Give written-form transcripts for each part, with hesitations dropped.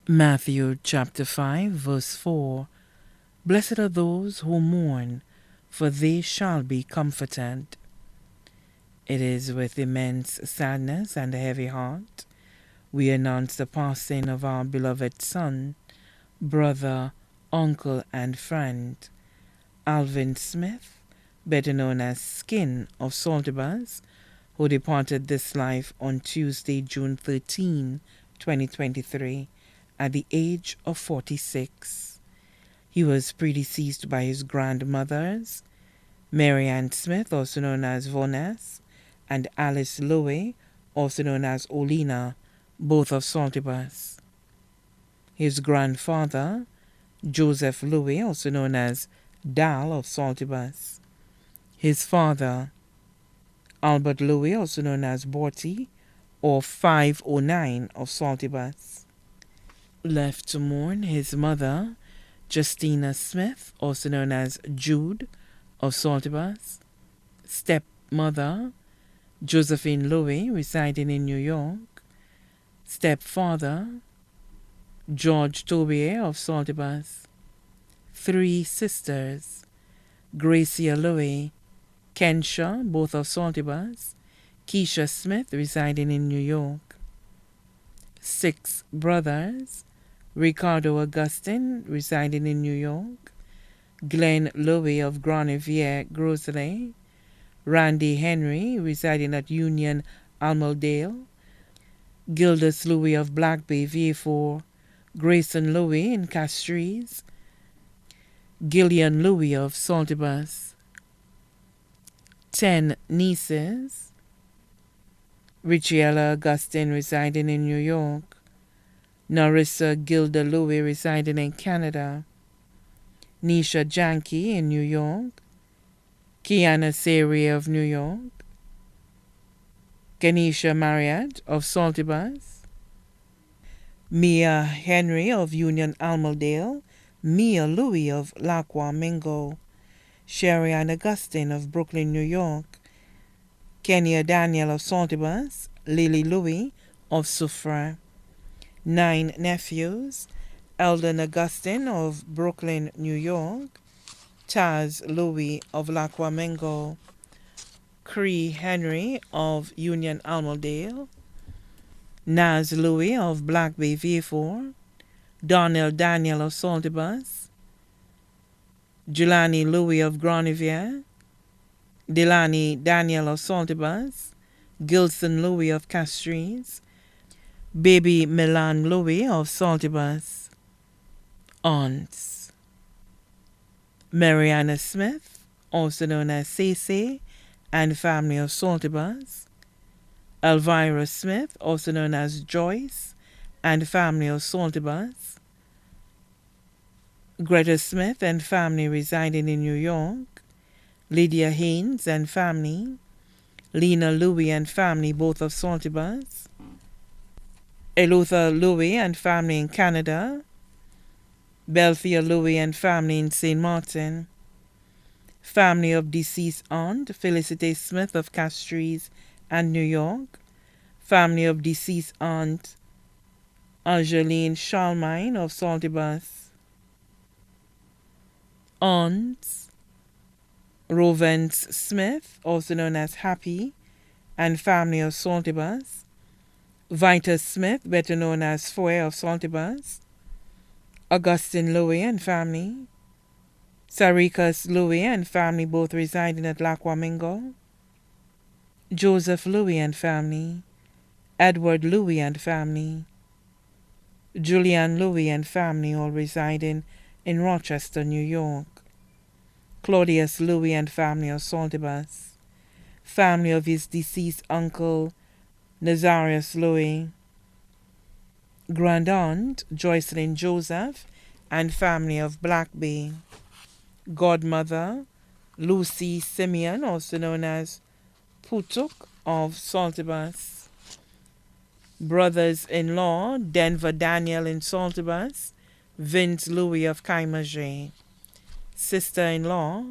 Matthew chapter 5, verse 4. Blessed are those who mourn, for they shall be comforted. It is with immense sadness and a heavy heart we announce the passing of our beloved son, brother, uncle, and friend, Alvin Smith, better known as Skin of Saltibus, who departed this life on Tuesday, June 13, 2023, at the age of 46. He was predeceased by his grandmothers, Mary Ann Smith, also known as Voness, and Alice Lowe, also known as Olina, both of Saltibus. His grandfather, Joseph Lowe, also known as Dal of Saltibus. His father, Albert Lowe, also known as Borty, or 509 of Saltibus. Left to mourn his mother, Justina Smith, also known as Jude of Saltibus. Stepmother, Josephine Lowe, residing in New York. Stepfather, George Tobier of Saltibus. 3 sisters, Gracia Lowe, Kensha, both of Saltibus. Keisha Smith, residing in New York. 6 brothers, Ricardo Augustine, residing in New York. Glenn Lowe of Granivier, Grosley. Randy Henry, residing at Union, Almondale. Gildas Lowe of Black Bay, VA4. Grayson Lowe in Castries. Gillian Lowe of Saltibus. 10 nieces, Richiella Augustine, residing in New York. Narissa Gilda Lowe, residing in Canada. Nisha Janke in New York. Kiana Sari of New York. Kenisha Marriott of Saltibus. Mia Henry of Union Almondale. Mia Louie of Lacqua Mingo. Sherry Ann Augustine of Brooklyn, New York. Kenya Daniel of Saltibus. Lily Louie of Soufrière. 9 nephews, Eldon Augustine of Brooklyn, New York. Taz Louie of Lacqua Mingo. Cree Henry of Union Almondale. Naz Louie of Black Bay, VA4. Donnell Daniel of Saltibus. Jelani Louie of Granivier. Delani Daniel of Saltibus. Gilson Louie of Castries. Baby Milan Louie of Saltibus. Aunts: Mariana Smith, also known as Cece, and family of Saltibus. Elvira Smith, also known as Joyce, and family of Saltibus. Greta Smith and family residing in New York. Lydia Haynes and family. Lena Louie and family, both of Saltibus. Elotha Louie and family in Canada. Belthea Louie and family in St. Martin. Family of deceased aunt Felicity Smith of Castries and New York. Family of deceased aunt Angeline Charlemagne of Saltibus. Aunts: Rovence Smith, also known as Happy, and family of Saltibus. Vita Smith, better known as Foy of Saltibus. Augustine Lowe and family. Sarikas Lowe and family, both residing at Lacqua Mingo. Joseph Lowe and family. Edward Lowe and family. Julian Lowe and family, all residing in Rochester, New York. Claudius Lowe and family of Saltibus. Family of his deceased uncle Nazarius Lowe. Grand aunt Joycelyn Joseph and family of Black Bay. Godmother Lucy Simeon, also known as Putuk of Saltibus. Brothers-in-law Denver Daniel in Saltibus, Vince Louis of Kaimajé. Sister-in-law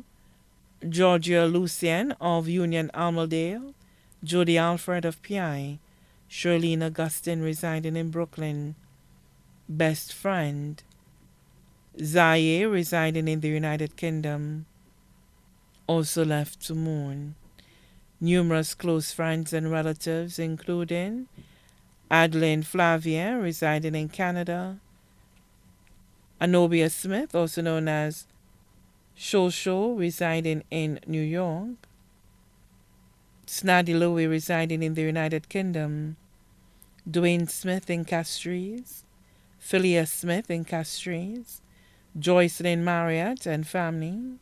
Georgia Lucien of Union Almondale. Jody Alfred of PI. Shirlene Augustine, residing in Brooklyn. best friend. Zaire, residing in the United Kingdom, also left to mourn. Numerous close friends and relatives, including Adeline Flavia, residing in Canada, Anobia Smith, also known as Shosho, residing in New York, Snaddy Louie, residing in the United Kingdom, Dwayne Smith in Castries, Philia Smith in Castries, Joycelyn Marriott and family,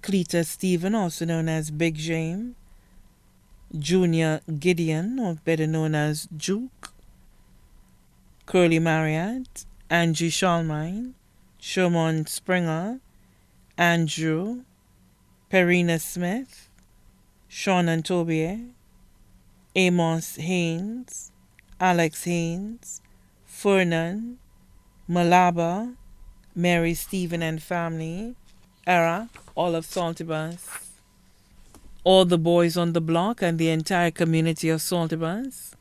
Cleta Stephen, also known as Big James, Junior Gideon, or better known as Juke, Curly Marriott, Angie Shalmine, Sherman Springer, Andrew, Perina Smith, Sean and Tobier, Amos Haynes, Alex Haynes, Fernan, Malaba, Mary Stephen and family, Era, all of Saltibus, all the boys on the block and the entire community of Saltibus.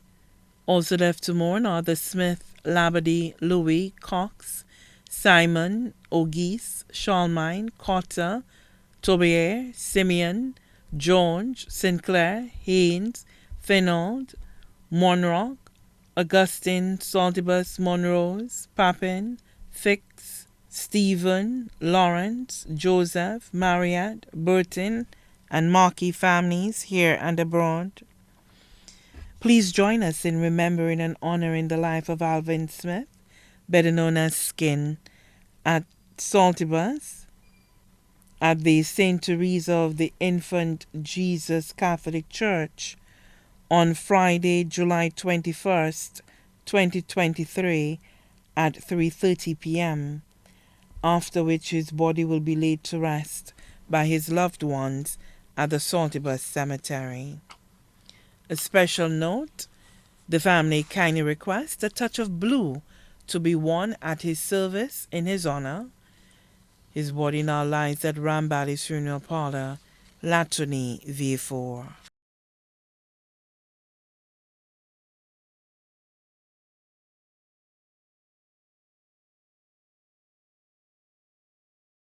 Also left to mourn are the Smith, Labadie, Louis, Cox, Simon, Ogis, Shalmine, Cotter, Tobier, Simeon, George, Sinclair, Haynes, Finold, Monrock, Augustine, Saltibus, Monrose, Papin, Fix, Stephen, Lawrence, Joseph, Marriott, Burton, and Markey families here and abroad. Please join us in remembering and honoring the life of Alvin Smith, better known as Skin, at Saltibus, at the St. Teresa of the Infant Jesus Catholic Church on Friday, July 21st, 2023 at 3:30 p.m., after which his body will be laid to rest by his loved ones at the Saltibus Cemetery. A special note, the family kindly requests a touch of blue to be worn at his service in his honor. His body now lies at Rambally's funeral parlor, Latony, V4.